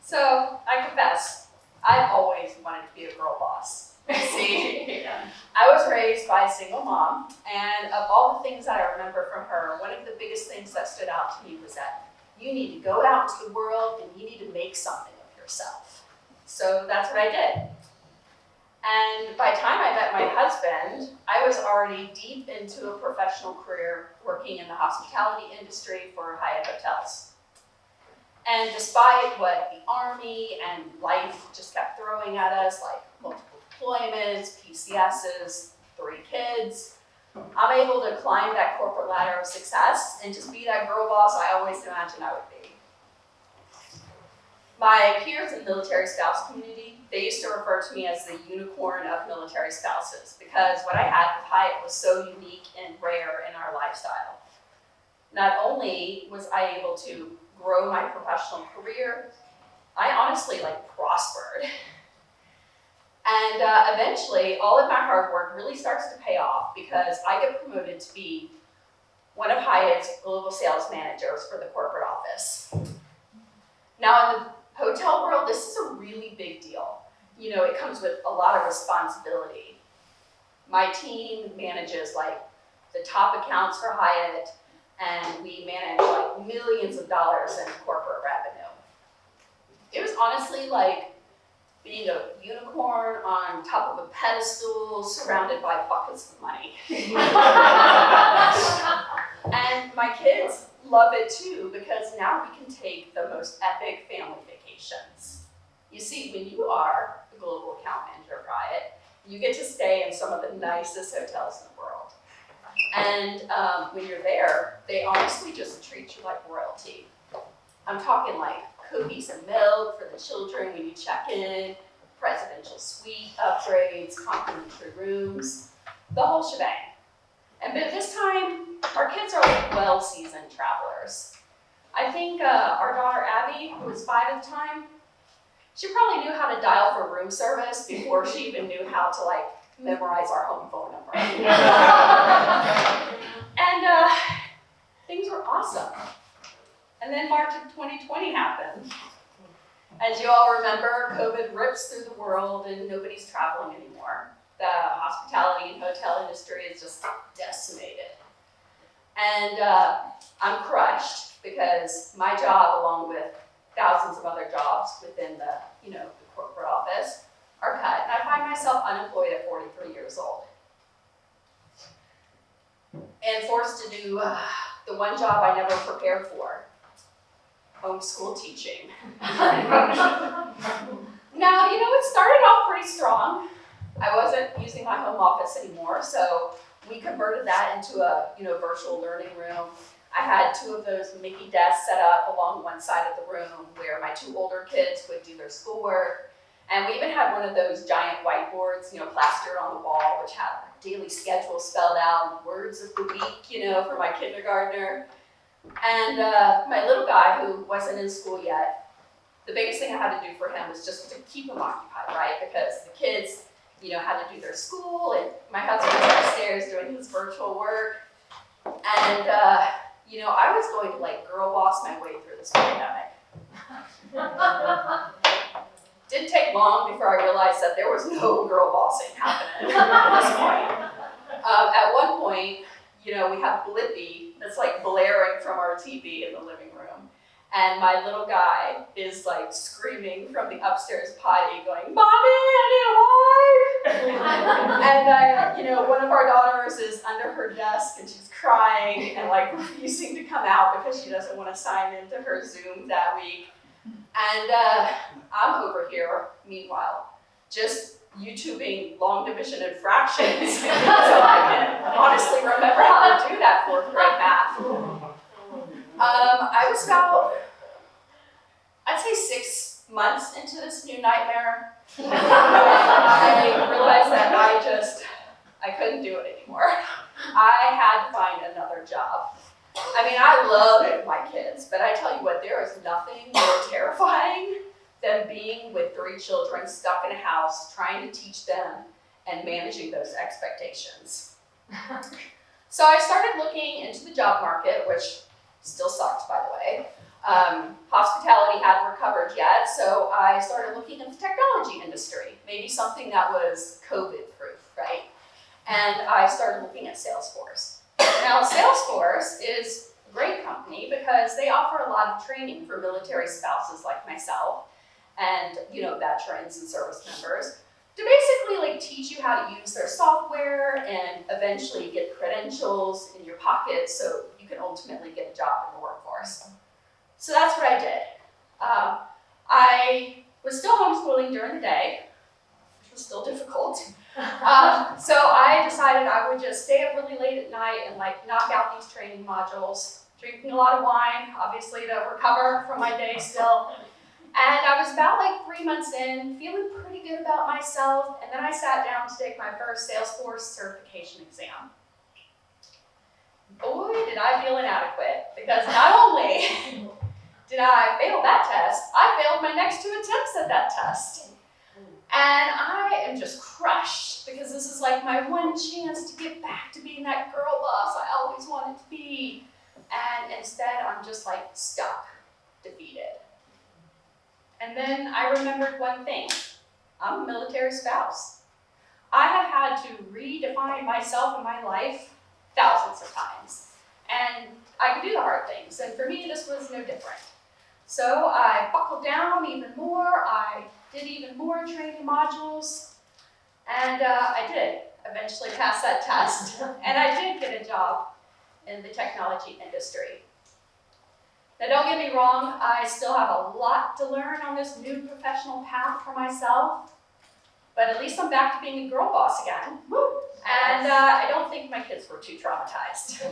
So I confess, I've always wanted to be a girl boss. See, I was raised by a single mom, and of all the things that I remember from her, one of the biggest things that stood out to me was that you need to go out into the world and you need to make something of yourself. So that's what I did. And by the time I met my husband, I was already deep into a professional career working in the hospitality industry for Hyatt hotels. And despite what the Army and life just kept throwing at us, like multiple deployments, PCSs, 3 kids, I'm able to climb that corporate ladder of success and just be that girl boss I always imagined I would be. My peers in the military spouse community, they used to refer to me as the unicorn of military spouses because what I had with Hyatt was so unique and rare in our lifestyle. Not only was I able to grow my professional career, I honestly prospered. And eventually, all of my hard work really starts to pay off because I get promoted to be one of Hyatt's global sales managers for the corporate office. Now, in the hotel world, this is a really big deal. You know, it comes with a lot of responsibility. My team manages the top accounts for Hyatt, and we manage millions of dollars in corporate revenue. It was honestly like being a unicorn on top of a pedestal surrounded by buckets of money. And my kids love it too because now we can take the most epic family vacations. You see, when you are the global account manager of Hyatt, you get to stay in some of the nicest hotels in the world. And when you're there, they honestly just treat you like royalty. I'm talking cookies and milk for the children when you check in, presidential suite upgrades, complimentary rooms, the whole shebang. And by this time, our kids are well-seasoned travelers. I think our daughter Abby, who was 5 at the time, she probably knew how to dial for room service before she even knew how to memorize our home phone number. And things were awesome. And then March of 2020 happened. As you all remember, COVID rips through the world and nobody's traveling anymore. The hospitality and hotel industry is just decimated. And I'm crushed because my job, along with thousands of other jobs within the corporate office, are cut, and I find myself unemployed at 43 years old. And forced to do the one job I never prepared for, homeschool teaching. Now, it started off pretty strong. I wasn't using my home office anymore, so we converted that into a virtual learning room. I had 2 of those Mickey desks set up along one side of the room where my 2 older kids would do their schoolwork. And we even had one of those giant whiteboards, plastered on the wall, which had a daily schedule spelled out, and words of the week, for my kindergartner. And my little guy, who wasn't in school yet, the biggest thing I had to do for him was just to keep him occupied, right? Because the kids, had to do their school, and my husband was upstairs doing his virtual work. And, I was going to girl boss my way through this pandemic. Didn't take long before I realized that there was no girl bossing happening at this point. At one point, we have Blippi that's blaring from our TV in the living room. And my little guy is screaming from the upstairs potty going, "Mommy, I need a wipe!" And one of our daughters is under her desk and she's crying and refusing to come out because she doesn't want to sign into her Zoom that week. And I'm over here, meanwhile, just YouTubing long division and fractions so I can honestly remember how to do that 4th grade math. I was about, I'd say 6 months into this new nightmare. I realized that I couldn't do it anymore. I had to find another job. I love my kids, but I tell you what, there is nothing more terrifying than being with 3 children stuck in a house, trying to teach them and managing those expectations. So I started looking into the job market, which still sucks, by the way. Hospitality hadn't recovered yet, so I started looking at the technology industry, maybe something that was COVID-proof, right? And I started looking at Salesforce. Now, Salesforce is a great company because they offer a lot of training for military spouses like myself and, veterans and service members to basically teach you how to use their software and eventually get credentials in your pocket so you can ultimately get a job in the workforce. So that's what I did. I was still homeschooling during the day, which was still difficult. So I decided I would just stay up really late at night and knock out these training modules, drinking a lot of wine, obviously to recover from my day still. And I was about 3 months in, feeling pretty good about myself, and then I sat down to take my first Salesforce certification exam. Boy, did I feel inadequate, because not only did I fail that test, I failed my next 2 attempts at that test. And I am just crushed, because this is my one chance to get back to being that girl boss I always wanted to be. And instead, I'm just stuck, defeated. And then I remembered one thing. I'm a military spouse. I have had to redefine myself and my life thousands of times. And I can do the hard things. And for me, this was no different. So I buckled down even more. I did even more training modules. And I did eventually pass that test. And I did get a job in the technology industry. Now, don't get me wrong, I still have a lot to learn on this new professional path for myself, but at least I'm back to being a girl boss again. Woo! And I don't think my kids were too traumatized.